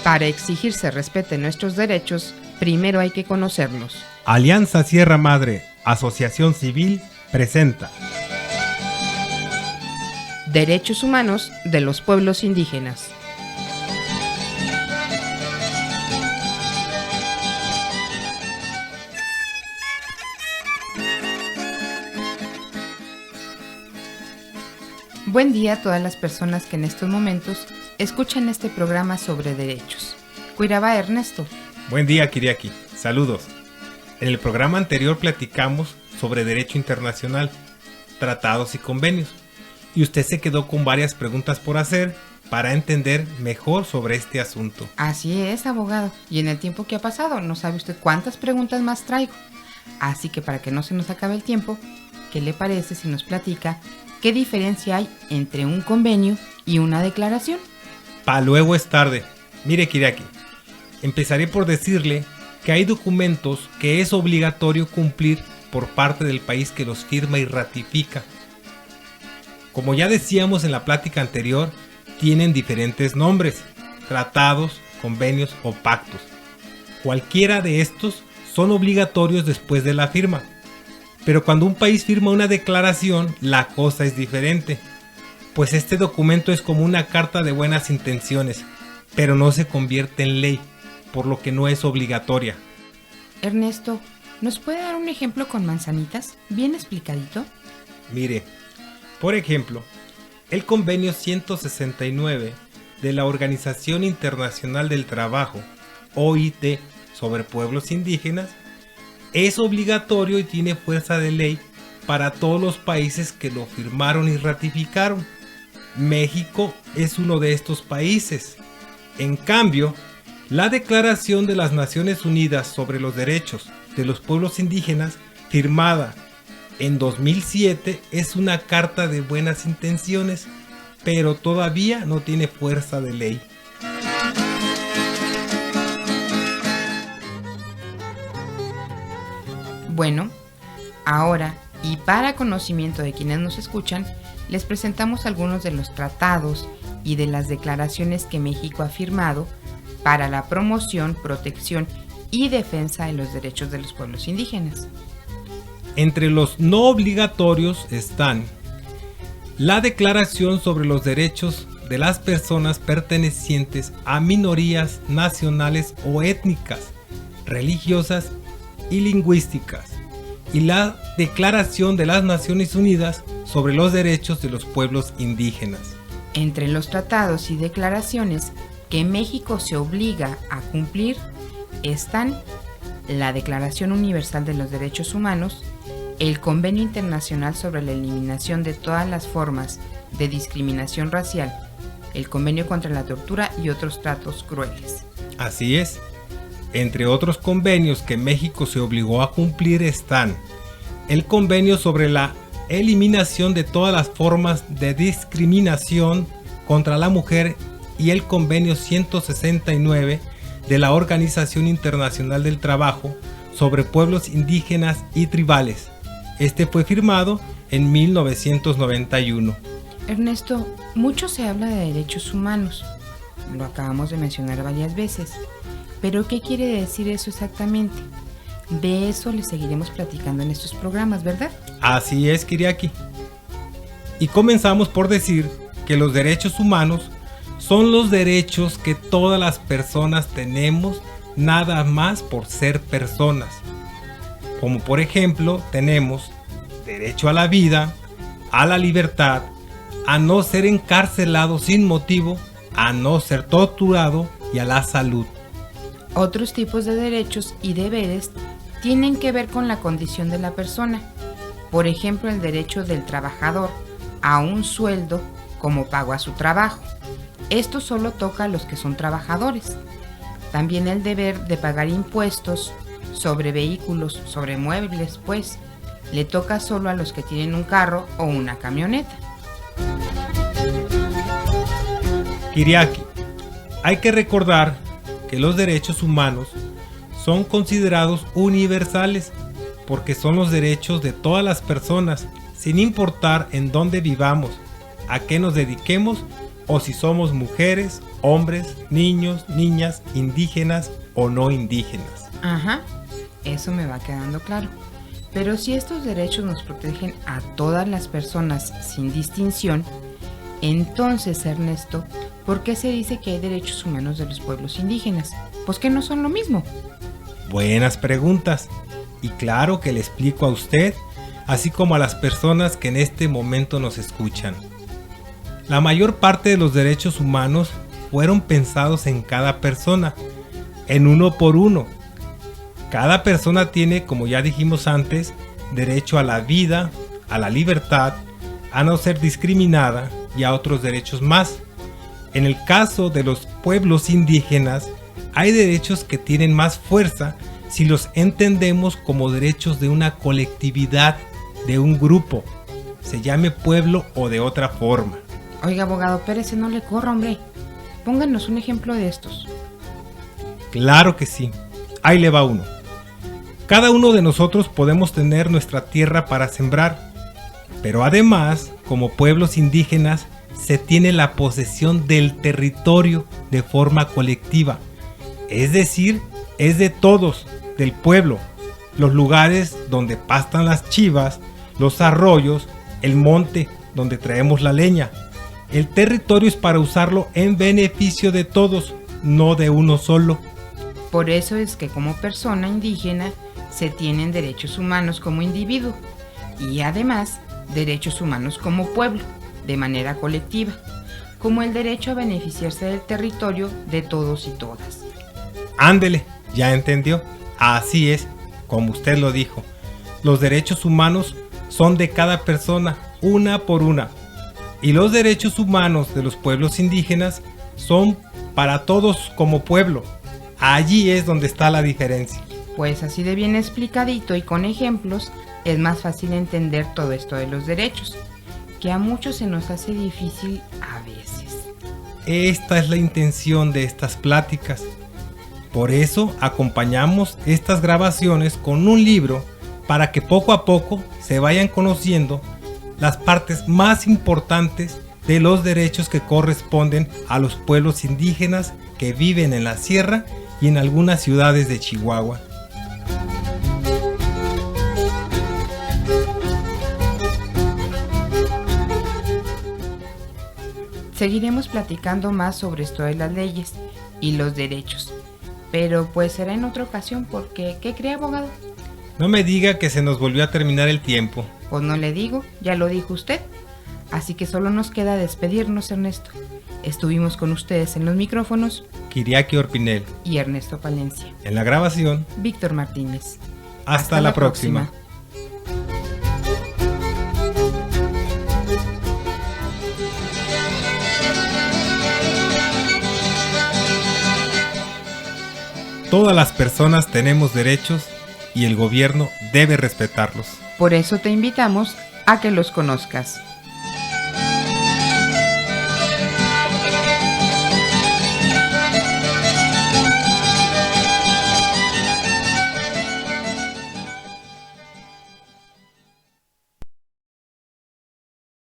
Para exigir se respeten nuestros derechos, primero hay que conocerlos. Alianza Sierra Madre, Asociación Civil, presenta Derechos humanos de los pueblos indígenas. Buen día a todas las personas que en estos momentos escuchan este programa sobre derechos. Cuiraba Ernesto. Buen día, Kiriaki. Saludos. En el programa anterior platicamos sobre derecho internacional, tratados y convenios. Y usted se quedó con varias preguntas por hacer para entender mejor sobre este asunto. Así es, abogado. Y en el tiempo que ha pasado, no sabe usted cuántas preguntas más traigo. Así que para que no se nos acabe el tiempo, ¿qué le parece si nos platica qué diferencia hay entre un convenio y una declaración? Pa' luego es tarde. Mire, Kiriaki, empezaré por decirle que hay documentos que es obligatorio cumplir por parte del país que los firma y ratifica. Como ya decíamos en la plática anterior, tienen diferentes nombres: tratados, convenios o pactos. Cualquiera de estos son obligatorios después de la firma. Pero cuando un país firma una declaración, la cosa es diferente, pues este documento es como una carta de buenas intenciones, pero no se convierte en ley, por lo que no es obligatoria. Ernesto, ¿nos puede dar un ejemplo con manzanitas, bien explicadito? Mire, por ejemplo, el convenio 169 de la Organización Internacional del Trabajo, OIT, sobre pueblos indígenas, es obligatorio y tiene fuerza de ley para todos los países que lo firmaron y ratificaron. México es uno de estos países. En cambio, la Declaración de las Naciones Unidas sobre los Derechos de los Pueblos Indígenas, firmada en 2007, es una carta de buenas intenciones, pero todavía no tiene fuerza de ley. Bueno, ahora, y para conocimiento de quienes nos escuchan, les presentamos algunos de los tratados y de las declaraciones que México ha firmado para la promoción, protección y defensa de los derechos de los pueblos indígenas. Entre los no obligatorios están la Declaración sobre los Derechos de las Personas pertenecientes a minorías nacionales o étnicas, religiosas y lingüísticas, y la Declaración de las Naciones Unidas sobre los Derechos de los Pueblos Indígenas. Entre los tratados y declaraciones que México se obliga a cumplir están la Declaración Universal de los Derechos Humanos, el Convenio Internacional sobre la Eliminación de todas las formas de discriminación racial, el Convenio contra la Tortura y otros tratos crueles. Así es. Entre otros convenios que México se obligó a cumplir están el Convenio sobre la Eliminación de todas las formas de discriminación contra la mujer y el Convenio 169 de la Organización Internacional del Trabajo sobre pueblos indígenas y tribales. Este fue firmado en 1991. Ernesto, mucho se habla de derechos humanos. Lo acabamos de mencionar varias veces. ¿Pero qué quiere decir eso exactamente? De eso les seguiremos platicando en estos programas, ¿verdad? Así es, Kiriaki. Y comenzamos por decir que los derechos humanos son los derechos que todas las personas tenemos nada más por ser personas. Como por ejemplo, tenemos derecho a la vida, a la libertad, a no ser encarcelado sin motivo, a no ser torturado y a la salud. Otros tipos de derechos y deberes tienen que ver con la condición de la persona. Por ejemplo, el derecho del trabajador a un sueldo como pago a su trabajo. Esto solo toca a los que son trabajadores. También el deber de pagar impuestos sobre vehículos, sobre muebles, pues, le toca solo a los que tienen un carro o una camioneta. Kiriaki, hay que recordar que los derechos humanos son considerados universales porque son los derechos de todas las personas, sin importar en dónde vivamos, a qué nos dediquemos o si somos mujeres, hombres, niños, niñas, indígenas o no indígenas. Ajá, eso me va quedando claro. Pero si estos derechos nos protegen a todas las personas sin distinción, entonces, Ernesto, ¿por qué se dice que hay derechos humanos de los pueblos indígenas? Pues que no son lo mismo. Buenas preguntas. Y claro que le explico a usted, así como a las personas que en este momento nos escuchan. La mayor parte de los derechos humanos fueron pensados en cada persona, en uno por uno. Cada persona tiene, como ya dijimos antes, derecho a la vida, a la libertad, a no ser discriminada y a otros derechos más. En el caso de los pueblos indígenas, hay derechos que tienen más fuerza si los entendemos como derechos de una colectividad, de un grupo, se llame pueblo o de otra forma. Oiga, abogado Pérez, no le corra, hombre. Pónganos un ejemplo de estos. Claro que sí. Ahí le va uno. Cada uno de nosotros podemos tener nuestra tierra para sembrar, pero además, como pueblos indígenas, se tiene la posesión del territorio de forma colectiva. Es decir, es de todos, del pueblo. Los lugares donde pastan las chivas, los arroyos, el monte donde traemos la leña. El territorio es para usarlo en beneficio de todos, no de uno solo. Por eso es que como persona indígena se tienen derechos humanos como individuo y además derechos humanos como pueblo, de manera colectiva, como el derecho a beneficiarse del territorio de todos y todas. Ándele, ya entendió. Así es, como usted lo dijo. Los derechos humanos son de cada persona, una por una. Y los derechos humanos de los pueblos indígenas son para todos como pueblo. Allí es donde está la diferencia. Pues así de bien explicadito y con ejemplos, es más fácil entender todo esto de los derechos, que a muchos se nos hace difícil a veces. Esta es la intención de estas pláticas. Por eso acompañamos estas grabaciones con un libro para que poco a poco se vayan conociendo las partes más importantes de los derechos que corresponden a los pueblos indígenas que viven en la sierra y en algunas ciudades de Chihuahua. Seguiremos platicando más sobre esto de las leyes y los derechos, pero pues será en otra ocasión porque, ¿qué cree, abogado? No me diga que se nos volvió a terminar el tiempo. Pues no le digo, ya lo dijo usted. Así que solo nos queda despedirnos, Ernesto. Estuvimos con ustedes en los micrófonos Kiriaki Orpinel. Y Ernesto Palencia. En la grabación, Víctor Martínez. Hasta la próxima. Todas las personas tenemos derechos y el gobierno debe respetarlos. Por eso te invitamos a que los conozcas.